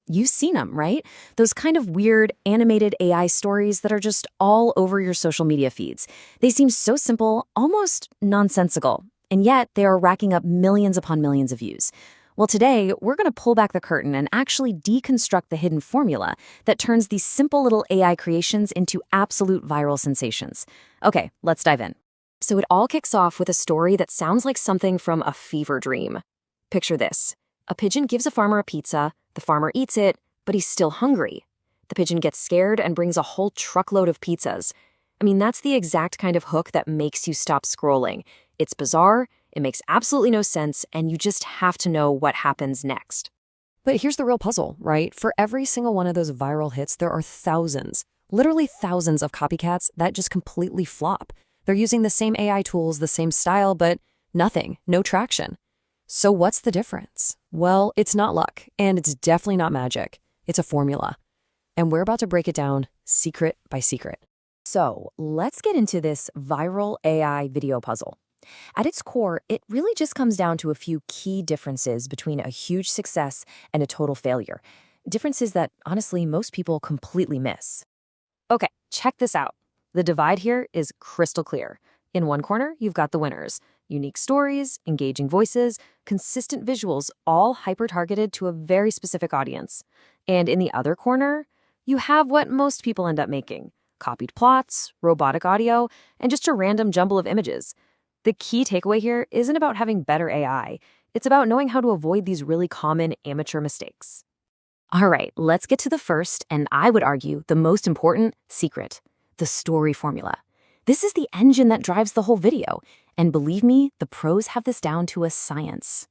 You've seen them, right? Those kind of weird animated AI stories that are just all over your social media feeds. They seem so simple, almost nonsensical, and yet they are racking up millions upon millions of views. Well, today, we're going to pull back the curtain and actually deconstruct the hidden formula that turns these simple little AI creations into absolute viral sensations. Okay, let's dive in. So it all kicks off with a story that sounds like something from a fever dream. Picture this. A pigeon gives a farmer a pizza, the farmer eats it, but he's still hungry. The pigeon gets scared and brings a whole truckload of pizzas. I mean, that's the exact kind of hook that makes you stop scrolling. It's bizarre, it makes absolutely no sense, and you just have to know what happens next. But here's the real puzzle, right? For every single one of those viral hits, there are thousands, literally thousands of copycats that just completely flop. They're using the same AI tools, the same style, but nothing, no traction. So what's the difference? Well, it's not luck, and it's definitely not magic. It's a formula. And we're about to break it down secret by secret. So let's get into this viral AI video puzzle. At its core, it really just comes down to a few key differences between a huge success and a total failure. Differences that, honestly, most people completely miss. Okay, check this out. The divide here is crystal clear. In one corner, you've got the winners. Unique stories, engaging voices, consistent visuals, all hyper-targeted to a very specific audience. And in the other corner, you have what most people end up making. Copied plots, robotic audio, and just a random jumble of images. The key takeaway here isn't about having better AI. It's about knowing how to avoid these really common amateur mistakes. All right, let's get to the first, and I would argue the most important secret, the story formula. This is the engine that drives the whole video. And believe me, the pros have this down to a science.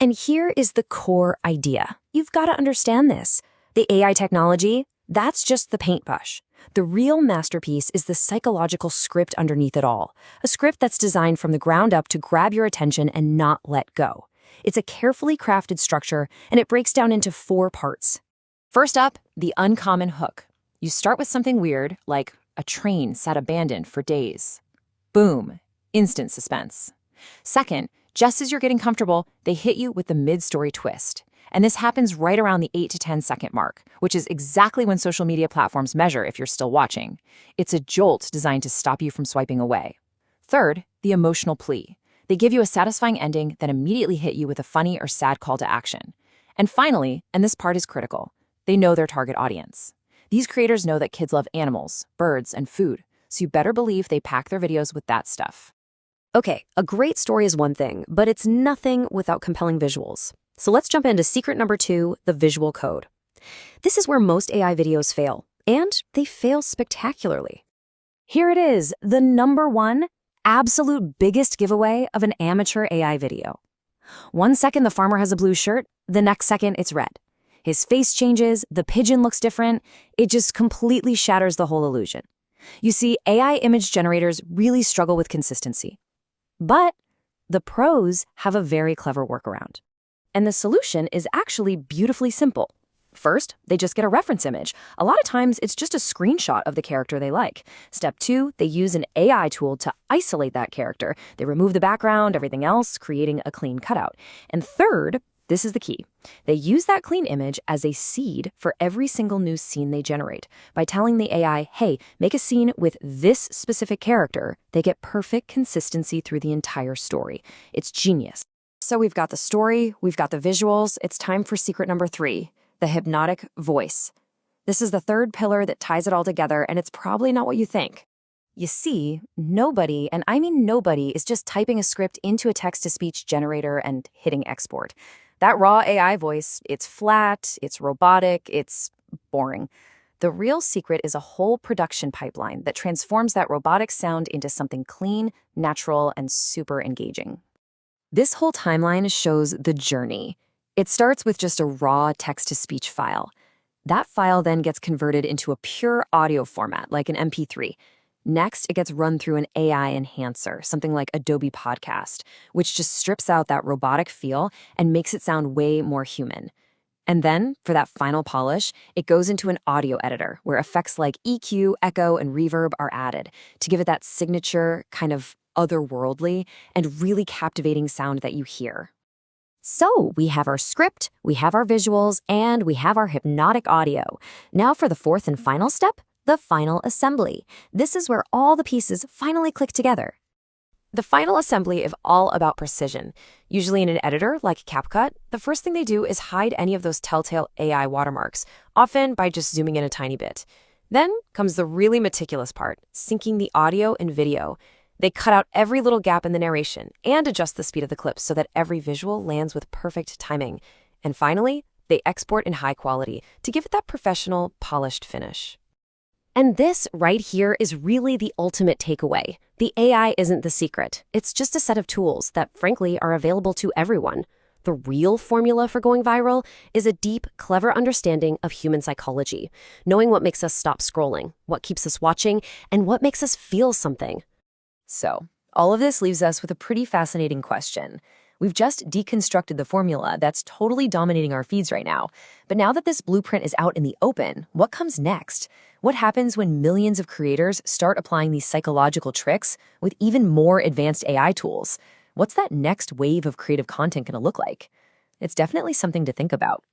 And here is the core idea. You've got to understand this. The AI technology, that's just the paintbrush. The real masterpiece is the psychological script underneath it all. A script that's designed from the ground up to grab your attention and not let go. It's a carefully crafted structure, and it breaks down into 4 parts. First up, the uncommon hook. You start with something weird, like a train sat abandoned for days. Boom. Instant suspense. Second, just as you're getting comfortable, they hit you with the mid-story twist. And this happens right around the 8 to 10 second mark, which is exactly when social media platforms measure if you're still watching. It's a jolt designed to stop you from swiping away. Third, the emotional plea. They give you a satisfying ending that immediately hit you with a funny or sad call to action. And finally, and this part is critical, they know their target audience. These creators know that kids love animals, birds, and food, so you better believe they pack their videos with that stuff. Okay, a great story is one thing, but it's nothing without compelling visuals. So let's jump into secret number 2, the visual code. This is where most AI videos fail, and they fail spectacularly. Here it is, the number 1 absolute biggest giveaway of an amateur AI video. 1 second the farmer has a blue shirt, the next second it's red. His face changes, the pigeon looks different, it just completely shatters the whole illusion. You see, AI image generators really struggle with consistency. But the pros have a very clever workaround. And the solution is actually beautifully simple. First, they just get a reference image. A lot of times, it's just a screenshot of the character they like. Step 2, they use an AI tool to isolate that character. They remove the background, everything else, creating a clean cutout. And third, this is the key. They use that clean image as a seed for every single new scene they generate. By telling the AI, hey, make a scene with this specific character, they get perfect consistency through the entire story. It's genius. So we've got the story, we've got the visuals. It's time for secret number 3, the hypnotic voice. This is the third pillar that ties it all together, and it's probably not what you think. You see, nobody, and I mean nobody, is just typing a script into a text-to-speech generator and hitting export. That raw AI voice, it's flat, it's robotic, it's boring. The real secret is a whole production pipeline that transforms that robotic sound into something clean, natural, and super engaging. This whole timeline shows the journey. It starts with just a raw text-to-speech file. That file then gets converted into a pure audio format, like an MP3. Next, it gets run through an AI enhancer, something like Adobe Podcast, which just strips out that robotic feel and makes it sound way more human. And then, for that final polish, it goes into an audio editor where effects like EQ, echo, and reverb are added to give it that signature, kind of otherworldly, and really captivating sound that you hear. So we have our script, we have our visuals, and we have our hypnotic audio. Now for the fourth and final step, the final assembly. This is where all the pieces finally click together. The final assembly is all about precision. Usually in an editor like CapCut, the first thing they do is hide any of those telltale AI watermarks, often by just zooming in a tiny bit. Then comes the really meticulous part, syncing the audio and video. They cut out every little gap in the narration and adjust the speed of the clips so that every visual lands with perfect timing. And finally, they export in high quality to give it that professional, polished finish. And this right here is really the ultimate takeaway. The AI isn't the secret. It's just a set of tools that, frankly, are available to everyone. The real formula for going viral is a deep, clever understanding of human psychology, knowing what makes us stop scrolling, what keeps us watching, and what makes us feel something. So, all of this leaves us with a pretty fascinating question. We've just deconstructed the formula that's totally dominating our feeds right now. But now that this blueprint is out in the open, what comes next? What happens when millions of creators start applying these psychological tricks with even more advanced AI tools? What's that next wave of creative content going to look like? It's definitely something to think about.